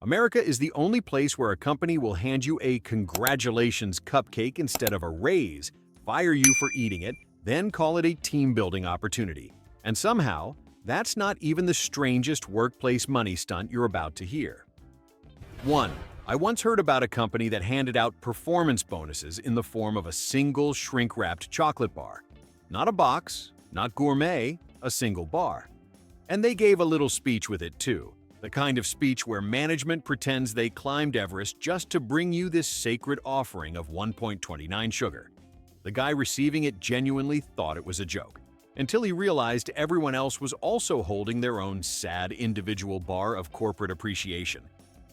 America is the only place where a company will hand you a congratulations cupcake instead of a raise, fire you for eating it, then call it a team-building opportunity. And somehow, that's not even the strangest workplace money stunt you're about to hear. 1. I once heard about a company that handed out performance bonuses in the form of a single shrink-wrapped chocolate bar. Not a box, not gourmet, a single bar. And they gave a little speech with it too. The kind of speech where management pretends they climbed Everest just to bring you this sacred offering of 1.29 sugar. The guy receiving it genuinely thought it was a joke, until he realized everyone else was also holding their own sad individual bar of corporate appreciation.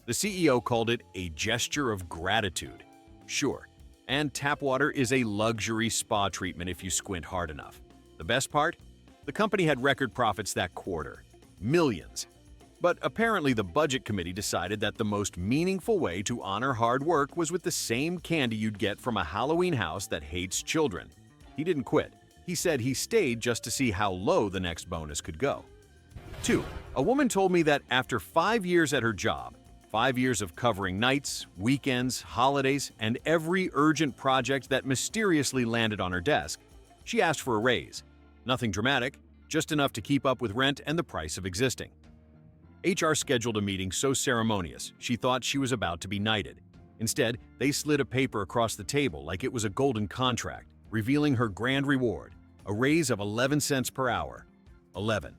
The CEO called it a gesture of gratitude. Sure, and tap water is a luxury spa treatment if you squint hard enough. The best part? The company had record profits that quarter. Millions. But apparently the budget committee decided that the most meaningful way to honor hard work was with the same candy you'd get from a Halloween house that hates children. He didn't quit. He said he stayed just to see how low the next bonus could go. 2. A woman told me that after 5 years at her job, 5 years of covering nights, weekends, holidays, and every urgent project that mysteriously landed on her desk, she asked for a raise. Nothing dramatic, just enough to keep up with rent and the price of existing. HR scheduled a meeting so ceremonious, she thought she was about to be knighted. Instead, they slid a paper across the table like it was a golden contract, revealing her grand reward, a raise of 11 cents per hour. 11.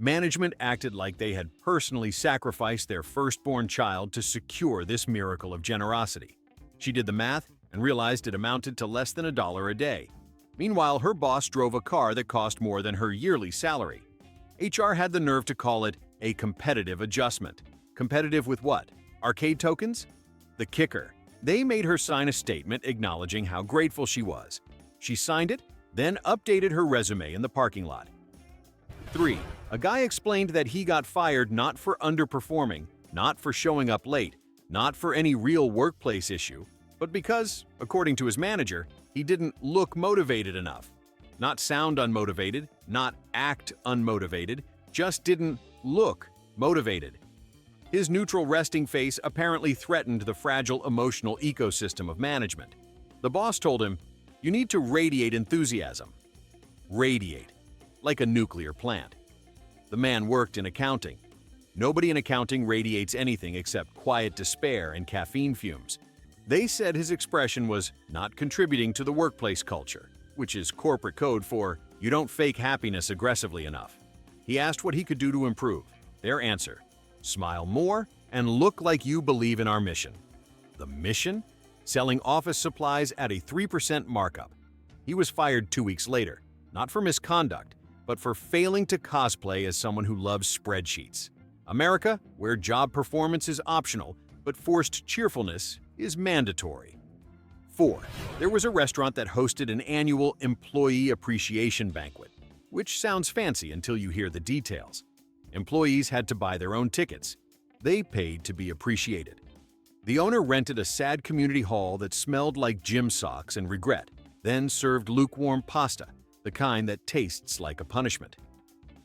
Management acted like they had personally sacrificed their firstborn child to secure this miracle of generosity. She did the math and realized it amounted to less than $1 a day. Meanwhile, her boss drove a car that cost more than her yearly salary. HR had the nerve to call it a competitive adjustment. Competitive with what? Arcade tokens? The kicker. They made her sign a statement acknowledging how grateful she was. She signed it, then updated her resume in the parking lot. 3. A guy explained that he got fired not for underperforming, not for showing up late, not for any real workplace issue, but because, according to his manager, he didn't look motivated enough. Not sound unmotivated, not act unmotivated, just didn't look motivated. His neutral resting face apparently threatened the fragile emotional ecosystem of management. The boss told him, "You need to radiate enthusiasm." Radiate. Like a nuclear plant. The man worked in accounting. Nobody in accounting radiates anything except quiet despair and caffeine fumes. They said his expression was not contributing to the workplace culture, which is corporate code for you don't fake happiness aggressively enough. He asked what he could do to improve. Their answer: smile more and look like you believe in our mission. The mission? Selling office supplies at a 3% markup. He was fired 2 weeks later, not for misconduct, but for failing to cosplay as someone who loves spreadsheets. America, where job performance is optional, but forced cheerfulness is mandatory. 4. There was a restaurant that hosted an annual employee appreciation banquet, which sounds fancy until you hear the details. Employees had to buy their own tickets. They paid to be appreciated. The owner rented a sad community hall that smelled like gym socks and regret, then served lukewarm pasta, the kind that tastes like a punishment.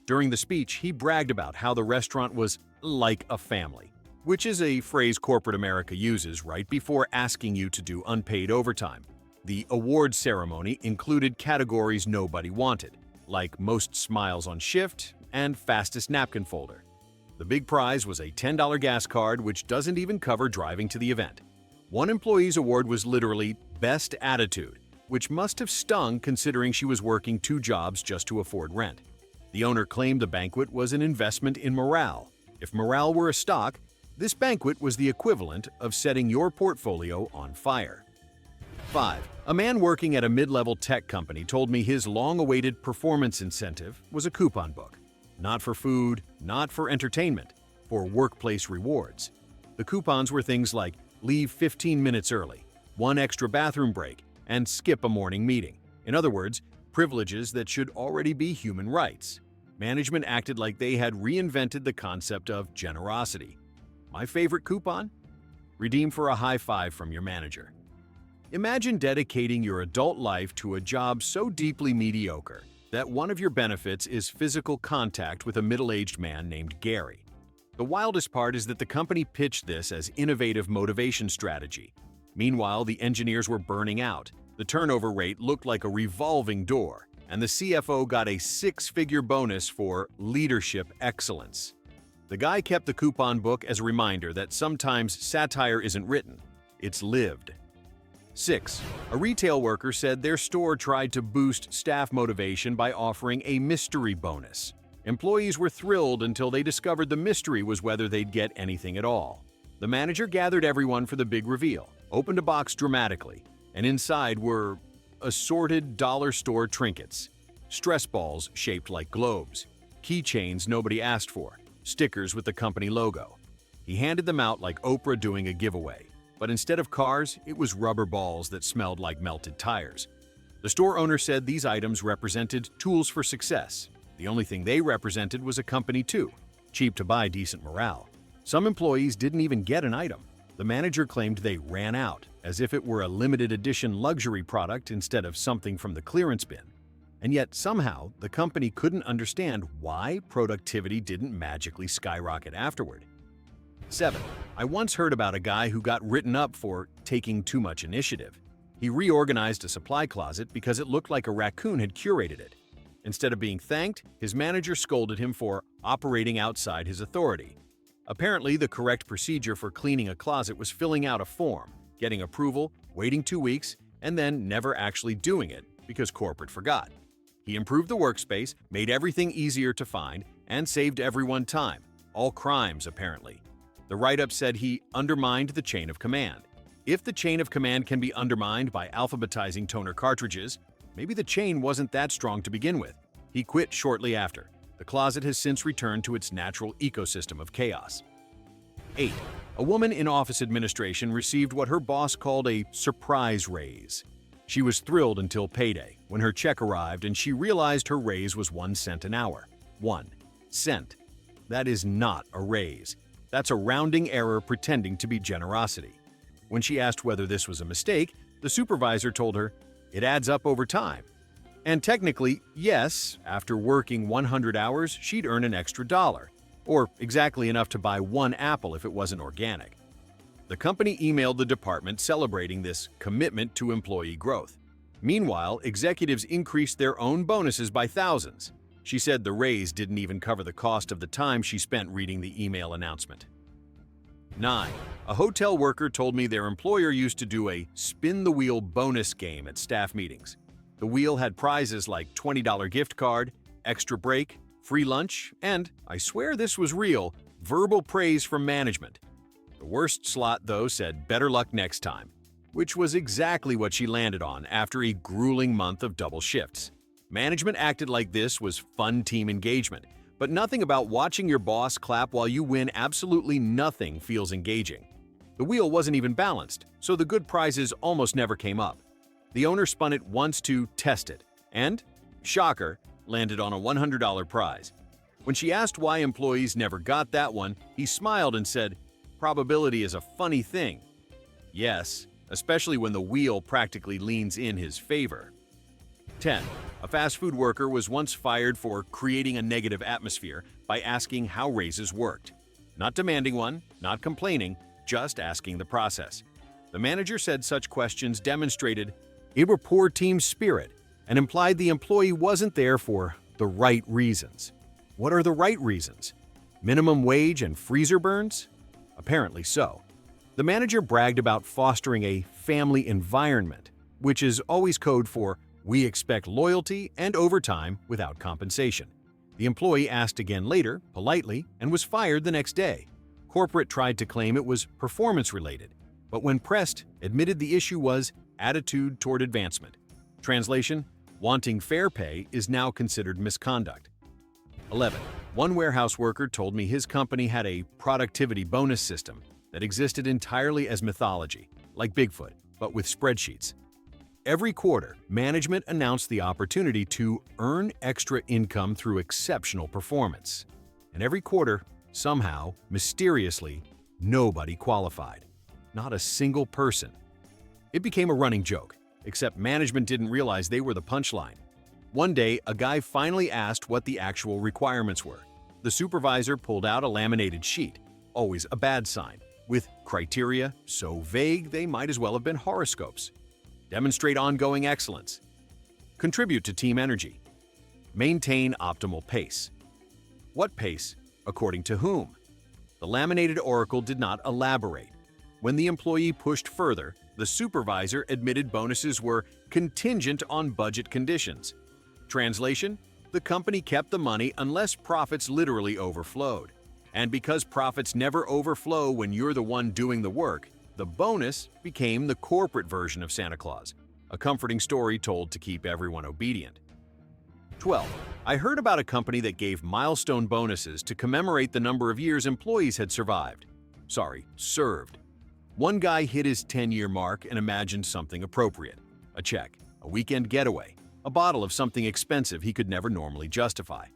During the speech, he bragged about how the restaurant was like a family, which is a phrase corporate America uses right before asking you to do unpaid overtime. The award ceremony included categories nobody wanted, like most smiles on shift and fastest napkin folder. The big prize was a $10 gas card, which doesn't even cover driving to the event. One employee's award was literally Best Attitude, which must have stung considering she was working 2 jobs just to afford rent. The owner claimed the banquet was an investment in morale. If morale were a stock, this banquet was the equivalent of setting your portfolio on fire. 5. A man working at a mid-level tech company told me his long-awaited performance incentive was a coupon book. Not for food, not for entertainment, for workplace rewards. The coupons were things like leave 15 minutes early, 1 extra bathroom break, and skip a morning meeting. In other words, privileges that should already be human rights. Management acted like they had reinvented the concept of generosity. My favorite coupon? Redeem for a high five from your manager. Imagine dedicating your adult life to a job so deeply mediocre that one of your benefits is physical contact with a middle-aged man named Gary. The wildest part is that the company pitched this as innovative motivation strategy. Meanwhile, the engineers were burning out. The turnover rate looked like a revolving door, and the CFO got a six-figure bonus for leadership excellence. The guy kept the coupon book as a reminder that sometimes satire isn't written, it's lived. 6. A retail worker said their store tried to boost staff motivation by offering a mystery bonus. Employees were thrilled until they discovered the mystery was whether they'd get anything at all. The manager gathered everyone for the big reveal, opened a box dramatically, and inside were assorted dollar store trinkets, stress balls shaped like globes, keychains nobody asked for, stickers with the company logo. He handed them out like Oprah doing a giveaway, but instead of cars, it was rubber balls that smelled like melted tires. The store owner said these items represented tools for success. The only thing they represented was a company too, cheap to buy decent morale. Some employees didn't even get an item. The manager claimed they ran out, as if it were a limited edition luxury product instead of something from the clearance bin. And yet somehow, the company couldn't understand why productivity didn't magically skyrocket afterward. 7. I once heard about a guy who got written up for taking too much initiative. He reorganized a supply closet because it looked like a raccoon had curated it. Instead of being thanked, his manager scolded him for operating outside his authority. Apparently, the correct procedure for cleaning a closet was filling out a form, getting approval, waiting 2 weeks, and then never actually doing it because corporate forgot. He improved the workspace, made everything easier to find, and saved everyone time. All crimes, apparently. The write-up said he undermined the chain of command. If the chain of command can be undermined by alphabetizing toner cartridges, maybe the chain wasn't that strong to begin with. He quit shortly after. The closet has since returned to its natural ecosystem of chaos. 8. A woman in office administration received what her boss called a surprise raise. She was thrilled until payday, when her check arrived and she realized her raise was 1 cent an hour. 1 cent. That is not a raise. That's a rounding error pretending to be generosity. When she asked whether this was a mistake, the supervisor told her, "It adds up over time." And technically, yes, after working 100 hours, she'd earn an extra $1, or exactly enough to buy 1 apple if it wasn't organic. The company emailed the department celebrating this commitment to employee growth. Meanwhile, executives increased their own bonuses by thousands. She said the raise didn't even cover the cost of the time she spent reading the email announcement. 9. A hotel worker told me their employer used to do a spin-the-wheel bonus game at staff meetings. The wheel had prizes like $20 gift card, extra break, free lunch, and, I swear this was real, verbal praise from management. The worst slot, though, said better luck next time, which was exactly what she landed on after a grueling month of double shifts. Management acted like this was fun team engagement, but nothing about watching your boss clap while you win absolutely nothing feels engaging. The wheel wasn't even balanced, so the good prizes almost never came up. The owner spun it once to test it, and, shocker, landed on a $100 prize. When she asked why employees never got that one, he smiled and said, "Probability is a funny thing." Yes, especially when the wheel practically leans in his favor. 10. A fast food worker was once fired for creating a negative atmosphere by asking how raises worked. Not demanding one, not complaining, just asking the process. The manager said such questions demonstrated a poor team spirit and implied the employee wasn't there for the right reasons. What are the right reasons? Minimum wage and freezer burns? Apparently so. The manager bragged about fostering a family environment, which is always code for "we expect loyalty and overtime without compensation." The employee asked again later, politely, and was fired the next day. Corporate tried to claim it was performance-related, but when pressed, admitted the issue was attitude toward advancement. Translation: wanting fair pay is now considered misconduct. 11. One warehouse worker told me his company had a productivity bonus system that existed entirely as mythology, like Bigfoot, but with spreadsheets. Every quarter, management announced the opportunity to earn extra income through exceptional performance. And every quarter, somehow, mysteriously, nobody qualified. Not a single person. It became a running joke, except management didn't realize they were the punchline. One day, a guy finally asked what the actual requirements were. The supervisor pulled out a laminated sheet, always a bad sign, with criteria so vague they might as well have been horoscopes. Demonstrate ongoing excellence. Contribute to team energy. Maintain optimal pace. What pace? According to whom? The laminated oracle did not elaborate. When the employee pushed further, the supervisor admitted bonuses were contingent on budget conditions. Translation: the company kept the money unless profits literally overflowed. And because profits never overflow when you're the one doing the work, the bonus became the corporate version of Santa Claus, a comforting story told to keep everyone obedient. 12. I heard about a company that gave milestone bonuses to commemorate the number of years employees had served. One guy hit his 10-year mark and imagined something appropriate: a check, a weekend getaway, a bottle of something expensive he could never normally justify.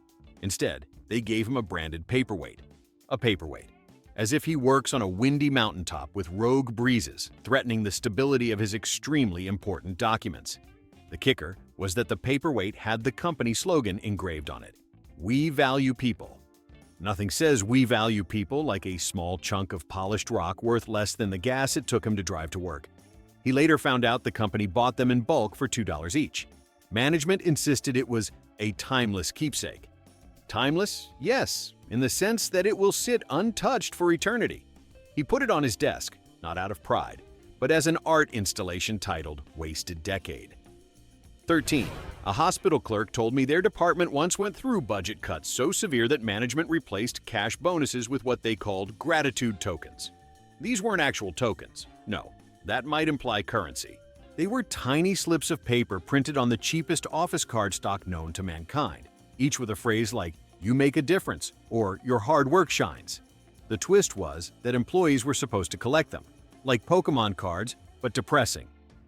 Instead, they gave him a branded paperweight. A paperweight. As if he works on a windy mountaintop with rogue breezes threatening the stability of his extremely important documents. The kicker was that the paperweight had the company slogan engraved on it: "We value people." Nothing says "we value people" like a small chunk of polished rock worth less than the gas it took him to drive to work. He later found out the company bought them in bulk for $2 each. Management insisted it was a timeless keepsake. Timeless? Yes, in the sense that it will sit untouched for eternity. He put it on his desk, not out of pride, but as an art installation titled "Wasted Decade." 13. A hospital clerk told me their department once went through budget cuts so severe that management replaced cash bonuses with what they called gratitude tokens. These weren't actual tokens. No, that might imply currency. They were tiny slips of paper printed on the cheapest office cardstock known to mankind, each with a phrase like "you make a difference" or "your hard work shines." The twist was that employees were supposed to collect them, like Pokemon cards, but depressing.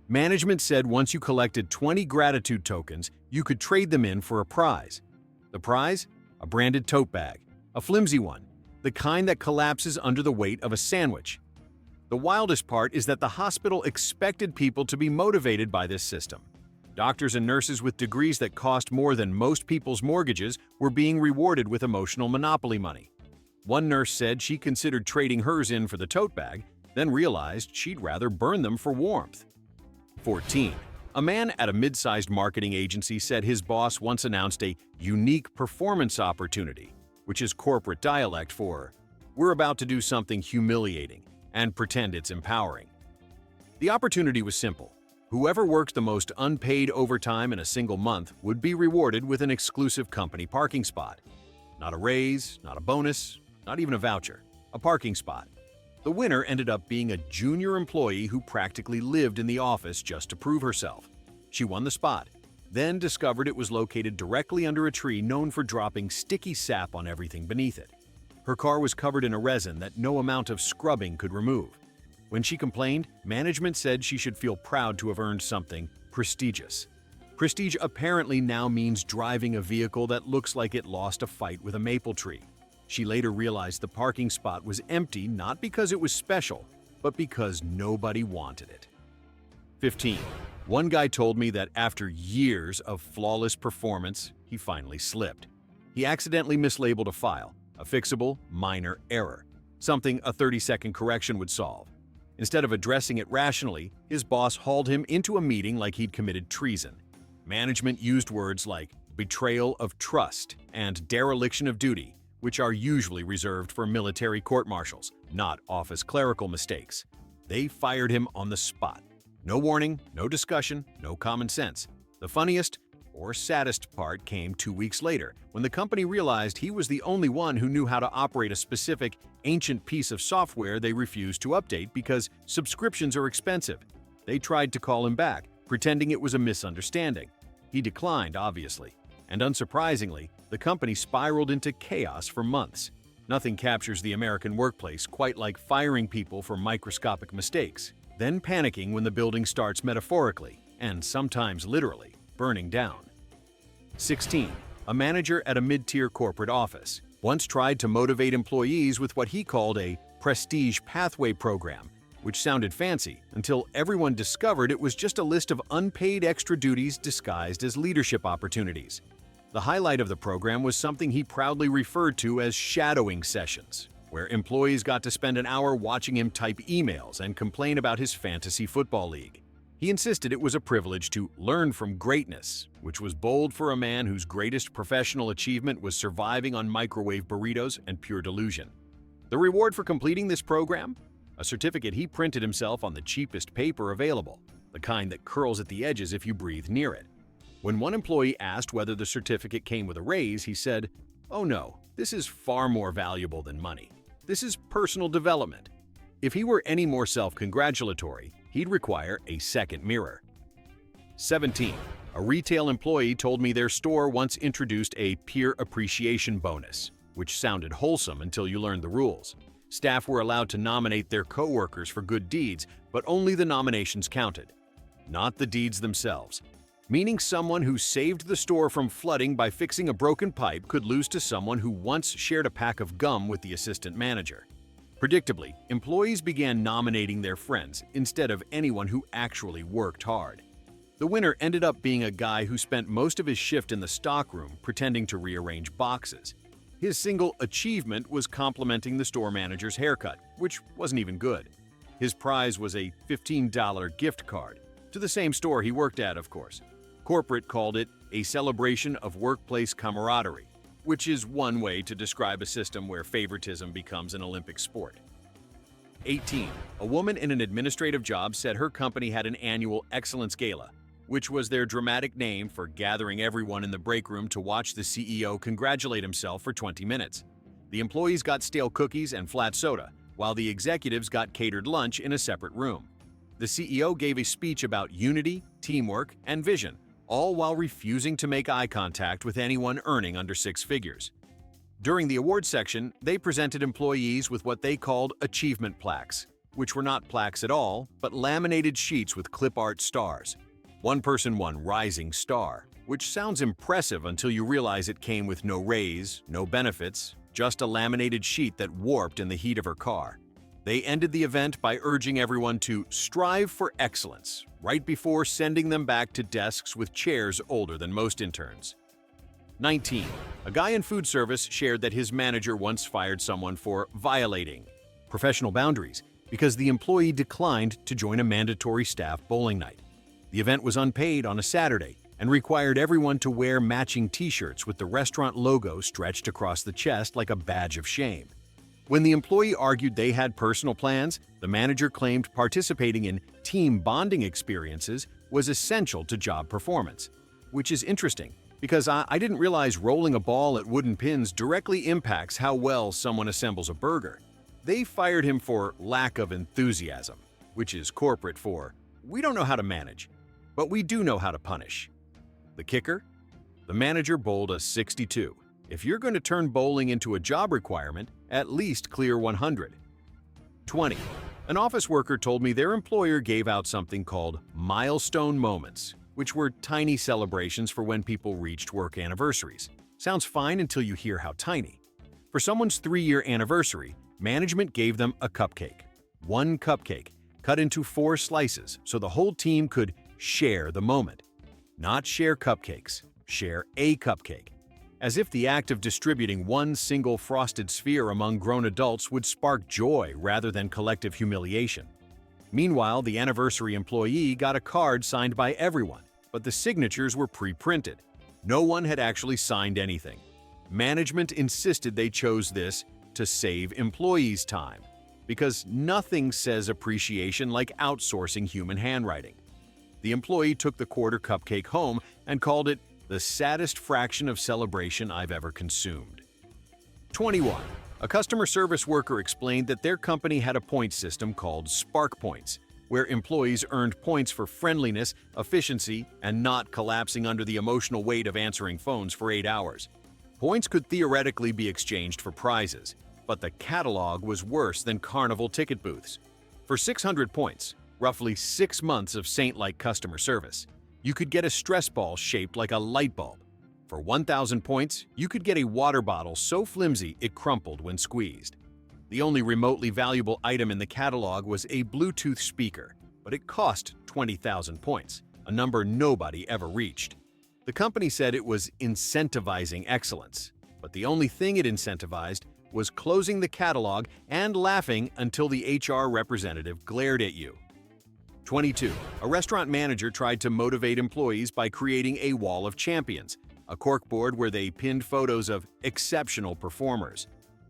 Management said once you collected 20 gratitude tokens, you could trade them in for a prize. The prize? A branded tote bag, a flimsy one, the kind that collapses under the weight of a sandwich. The wildest part is that the hospital expected people to be motivated by this system. Doctors and nurses with degrees that cost more than most people's mortgages were being rewarded with emotional monopoly money. One nurse said she considered trading hers in for the tote bag, then realized she'd rather burn them for warmth. 14. A man at a mid-sized marketing agency said his boss once announced a unique performance opportunity, which is corporate dialect for "we're about to do something humiliating and pretend it's empowering." The opportunity was simple. Whoever worked the most unpaid overtime in a single month would be rewarded with an exclusive company parking spot. Not a raise, not a bonus, not even a voucher. A parking spot. The winner ended up being a junior employee who practically lived in the office just to prove herself. She won the spot, then discovered it was located directly under a tree known for dropping sticky sap on everything beneath it. Her car was covered in a resin that no amount of scrubbing could remove. When she complained, management said she should feel proud to have earned something prestigious. Prestige apparently now means driving a vehicle that looks like it lost a fight with a maple tree. She later realized the parking spot was empty not because it was special, but because nobody wanted it. 15. One guy told me that after years of flawless performance, he finally slipped. He accidentally mislabeled a file, a fixable, minor error, something a 30-second correction would solve. Instead of addressing it rationally, his boss hauled him into a meeting like he'd committed treason. Management used words like betrayal of trust and dereliction of duty, which are usually reserved for military court-martials, not office clerical mistakes. They fired him on the spot. No warning, no discussion, no common sense. The funniest or saddest part came 2 weeks later, when the company realized he was the only one who knew how to operate a specific, ancient piece of software they refused to update because subscriptions are expensive. They tried to call him back, pretending it was a misunderstanding. He declined, obviously. And unsurprisingly, the company spiraled into chaos for months. Nothing captures the American workplace quite like firing people for microscopic mistakes, then panicking when the building starts metaphorically, and sometimes literally, burning down. 16. A manager at a mid-tier corporate office once tried to motivate employees with what he called a prestige pathway program, which sounded fancy until everyone discovered it was just a list of unpaid extra duties disguised as leadership opportunities. The highlight of the program was something he proudly referred to as shadowing sessions, where employees got to spend an hour watching him type emails and complain about his fantasy football league. He insisted it was a privilege to learn from greatness, which was bold for a man whose greatest professional achievement was surviving on microwave burritos and pure delusion. The reward for completing this program? A certificate he printed himself on the cheapest paper available, the kind that curls at the edges if you breathe near it. When one employee asked whether the certificate came with a raise, he said, "Oh no, this is far more valuable than money. This is personal development." If he were any more self-congratulatory, he'd require a second mirror. 17. A retail employee told me their store once introduced a peer appreciation bonus, which sounded wholesome until you learned the rules. Staff were allowed to nominate their coworkers for good deeds, but only the nominations counted, not the deeds themselves. Meaning someone who saved the store from flooding by fixing a broken pipe could lose to someone who once shared a pack of gum with the assistant manager. Predictably, employees began nominating their friends instead of anyone who actually worked hard. The winner ended up being a guy who spent most of his shift in the stockroom pretending to rearrange boxes. His single achievement was complimenting the store manager's haircut, which wasn't even good. His prize was a $15 gift card, to the same store he worked at, of course. Corporate called it a celebration of workplace camaraderie, which is one way to describe a system where favoritism becomes an Olympic sport. 18. A woman in an administrative job said her company had an annual Excellence Gala, which was their dramatic name for gathering everyone in the break room to watch the CEO congratulate himself for 20 minutes. The employees got stale cookies and flat soda, while the executives got catered lunch in a separate room. The CEO gave a speech about unity, teamwork, and vision, all while refusing to make eye contact with anyone earning under six figures. During the awards section, they presented employees with what they called achievement plaques, which were not plaques at all, but laminated sheets with clip art stars. One person won Rising Star, which sounds impressive until you realize it came with no raise, no benefits, just a laminated sheet that warped in the heat of her car. They ended the event by urging everyone to strive for excellence, right before sending them back to desks with chairs older than most interns. 19. A guy in food service shared that his manager once fired someone for violating professional boundaries because the employee declined to join a mandatory staff bowling night. The event was unpaid on a Saturday and required everyone to wear matching t-shirts with the restaurant logo stretched across the chest like a badge of shame. When the employee argued they had personal plans, the manager claimed participating in team bonding experiences was essential to job performance. Which is interesting, because I didn't realize rolling a ball at wooden pins directly impacts how well someone assembles a burger. They fired him for lack of enthusiasm, which is corporate for, "We don't know how to manage, but we do know how to punish." The kicker? The manager bowled a 62. If you're going to turn bowling into a job requirement, at least clear 100. 20. An office worker told me their employer gave out something called milestone moments, which were tiny celebrations for when people reached work anniversaries. Sounds fine until you hear how tiny. For someone's 3-year anniversary, management gave them a cupcake. One cupcake, cut into 4 slices so the whole team could share the moment. Not share cupcakes, share a cupcake. As if the act of distributing one single frosted sphere among grown adults would spark joy rather than collective humiliation. Meanwhile, the anniversary employee got a card signed by everyone, but the signatures were pre-printed. No one had actually signed anything. Management insisted they chose this to save employees time, because nothing says appreciation like outsourcing human handwriting. The employee took the quarter cupcake home and called it the saddest fraction of celebration I've ever consumed. 21. A customer service worker explained that their company had a point system called Spark Points, where employees earned points for friendliness, efficiency, and not collapsing under the emotional weight of answering phones for 8 hours. Points could theoretically be exchanged for prizes, but the catalog was worse than carnival ticket booths. For 600 points, roughly 6 months of saint-like customer service, you could get a stress ball shaped like a light bulb. For 1,000 points, you could get a water bottle so flimsy it crumpled when squeezed. The only remotely valuable item in the catalog was a Bluetooth speaker, but it cost 20,000 points, a number nobody ever reached. The company said it was incentivizing excellence, but the only thing it incentivized was closing the catalog and laughing until the HR representative glared at you. 22. A restaurant manager tried to motivate employees by creating a wall of champions, a corkboard where they pinned photos of exceptional performers.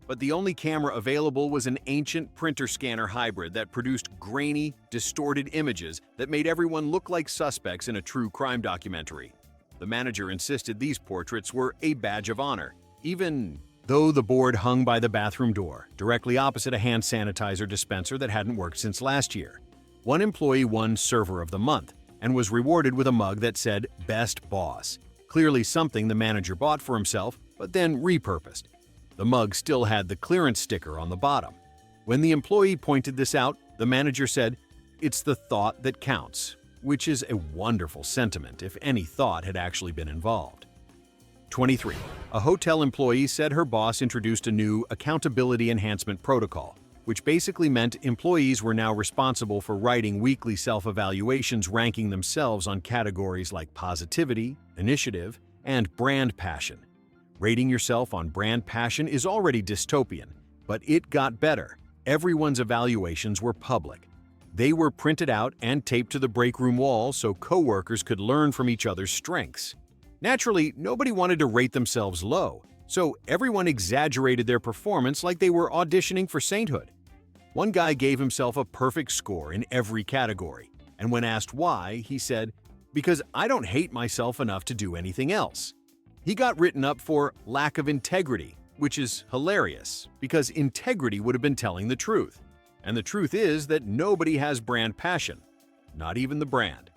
But the only camera available was an ancient printer scanner hybrid that produced grainy, distorted images that made everyone look like suspects in a true crime documentary. The manager insisted these portraits were a badge of honor, even though the board hung by the bathroom door, directly opposite a hand sanitizer dispenser that hadn't worked since last year. One employee won Server of the Month and was rewarded with a mug that said Best Boss, clearly something the manager bought for himself, but then repurposed. The mug still had the clearance sticker on the bottom. When the employee pointed this out, the manager said, "It's the thought that counts," which is a wonderful sentiment if any thought had actually been involved. 23. A hotel employee said her boss introduced a new accountability enhancement protocol, which basically meant employees were now responsible for writing weekly self-evaluations ranking themselves on categories like positivity, initiative, and brand passion. Rating yourself on brand passion is already dystopian, but it got better. Everyone's evaluations were public. They were printed out and taped to the break room wall so coworkers could learn from each other's strengths. Naturally, nobody wanted to rate themselves low, so everyone exaggerated their performance like they were auditioning for sainthood. One guy gave himself a perfect score in every category, and when asked why, he said, "Because I don't hate myself enough to do anything else." He got written up for lack of integrity, which is hilarious, because integrity would have been telling the truth. And the truth is that nobody has brand passion, not even the brand.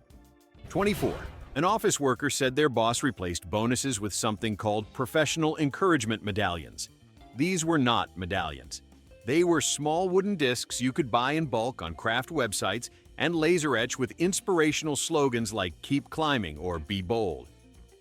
24. An office worker said their boss replaced bonuses with something called professional encouragement medallions. These were not medallions. They were small wooden discs you could buy in bulk on craft websites and laser etch with inspirational slogans like "Keep climbing" or "Be bold."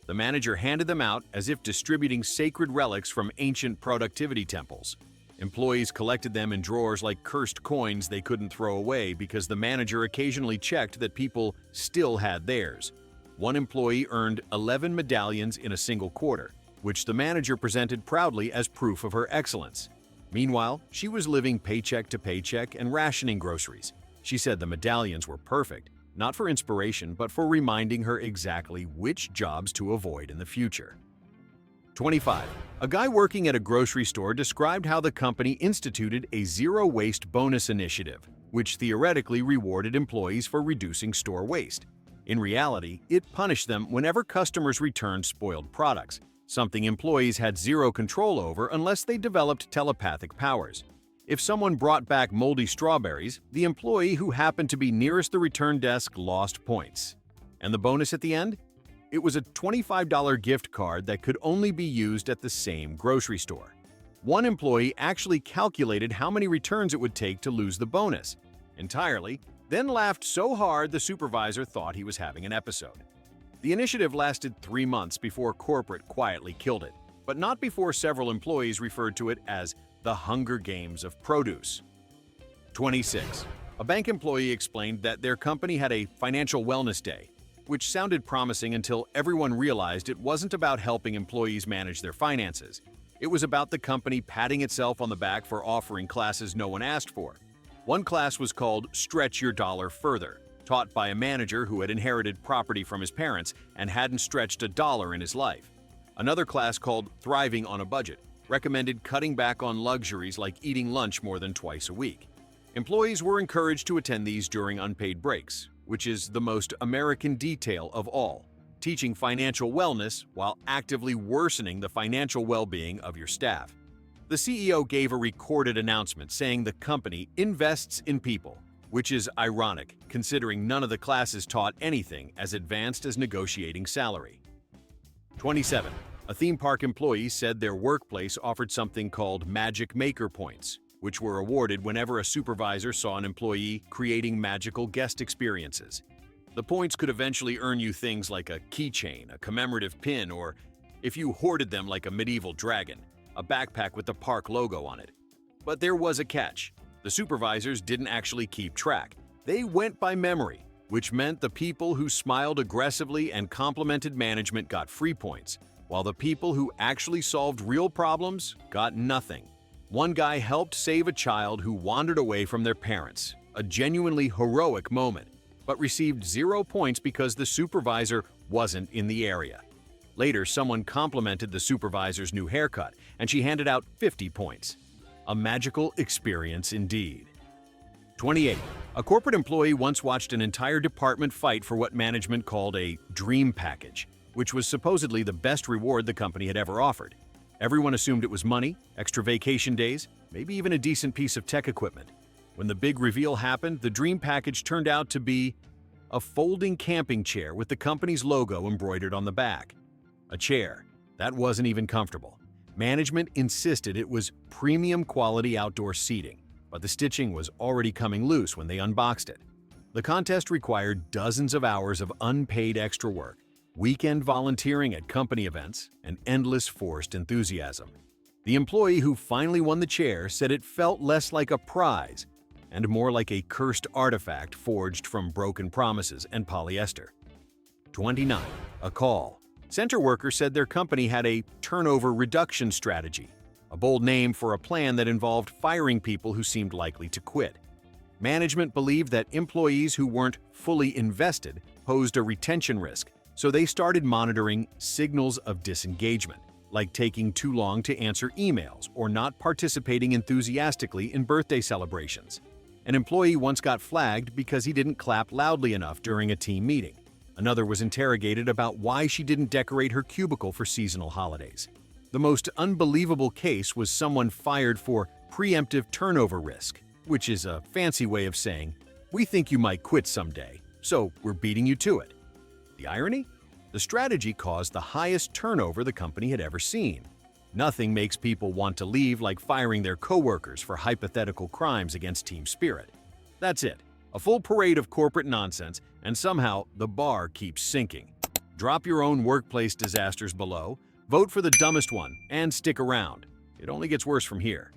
The manager handed them out as if distributing sacred relics from ancient productivity temples. Employees collected them in drawers like cursed coins they couldn't throw away because the manager occasionally checked that people still had theirs. One employee earned 11 medallions in a single quarter, which the manager presented proudly as proof of her excellence. Meanwhile, she was living paycheck to paycheck and rationing groceries. She said the medallions were perfect, not for inspiration, but for reminding her exactly which jobs to avoid in the future. 25. A guy working at a grocery store described how the company instituted a zero-waste bonus initiative, which theoretically rewarded employees for reducing store waste. In reality, it punished them whenever customers returned spoiled products, something employees had zero control over unless they developed telepathic powers. If someone brought back moldy strawberries, the employee who happened to be nearest the return desk lost points. And the bonus at the end? It was a $25 gift card that could only be used at the same grocery store. One employee actually calculated how many returns it would take to lose the bonus entirely, then laughed so hard the supervisor thought he was having an episode. The initiative lasted 3 months before corporate quietly killed it, but not before several employees referred to it as the Hunger Games of produce. 26. A bank employee explained that their company had a financial wellness day, which sounded promising until everyone realized it wasn't about helping employees manage their finances. It was about the company patting itself on the back for offering classes no one asked for. One class was called Stretch Your Dollar Further, taught by a manager who had inherited property from his parents and hadn't stretched a dollar in his life. Another class called Thriving on a Budget recommended cutting back on luxuries like eating lunch more than twice a week. Employees were encouraged to attend these during unpaid breaks, which is the most American detail of all, teaching financial wellness while actively worsening the financial well-being of your staff. The CEO gave a recorded announcement saying the company invests in people, which is ironic considering none of the classes taught anything as advanced as negotiating salary. 27. A theme park employee said their workplace offered something called Magic Maker Points, which were awarded whenever a supervisor saw an employee creating magical guest experiences. The points could eventually earn you things like a keychain, a commemorative pin, or, if you hoarded them like a medieval dragon, a backpack with the park logo on it. But there was a catch. The supervisors didn't actually keep track. They went by memory. which meant the people who smiled aggressively and complimented management got free points, while the people who actually solved real problems got nothing. One guy helped save a child who wandered away from their parents, a genuinely heroic moment, but received 0 points because the supervisor wasn't in the area. Later, someone complimented the supervisor's new haircut, and she handed out 50 points. A magical experience indeed. 28. A corporate employee once watched an entire department fight for what management called a dream package, which was supposedly the best reward the company had ever offered. Everyone assumed it was money, extra vacation days, maybe even a decent piece of tech equipment. When the big reveal happened, the dream package turned out to be a folding camping chair with the company's logo embroidered on the back. A chair that wasn't even comfortable. Management insisted it was premium quality outdoor seating, but the stitching was already coming loose when they unboxed it. The contest required dozens of hours of unpaid extra work, weekend volunteering at company events, and endless forced enthusiasm. The employee who finally won the chair said it felt less like a prize and more like a cursed artifact forged from broken promises and polyester. 29. A call. Center workers said their company had a turnover reduction strategy, a bold name for a plan that involved firing people who seemed likely to quit. Management believed that employees who weren't fully invested posed a retention risk, so they started monitoring signals of disengagement, like taking too long to answer emails or not participating enthusiastically in birthday celebrations. An employee once got flagged because he didn't clap loudly enough during a team meeting. Another was interrogated about why she didn't decorate her cubicle for seasonal holidays. The most unbelievable case was someone fired for preemptive turnover risk, which is a fancy way of saying, "We think you might quit someday, so we're beating you to it." The irony? The strategy caused the highest turnover the company had ever seen. Nothing makes people want to leave like firing their coworkers for hypothetical crimes against team spirit. That's it. A full parade of corporate nonsense, and somehow the bar keeps sinking. Drop your own workplace disasters below, vote for the dumbest one, and stick around. It only gets worse from here.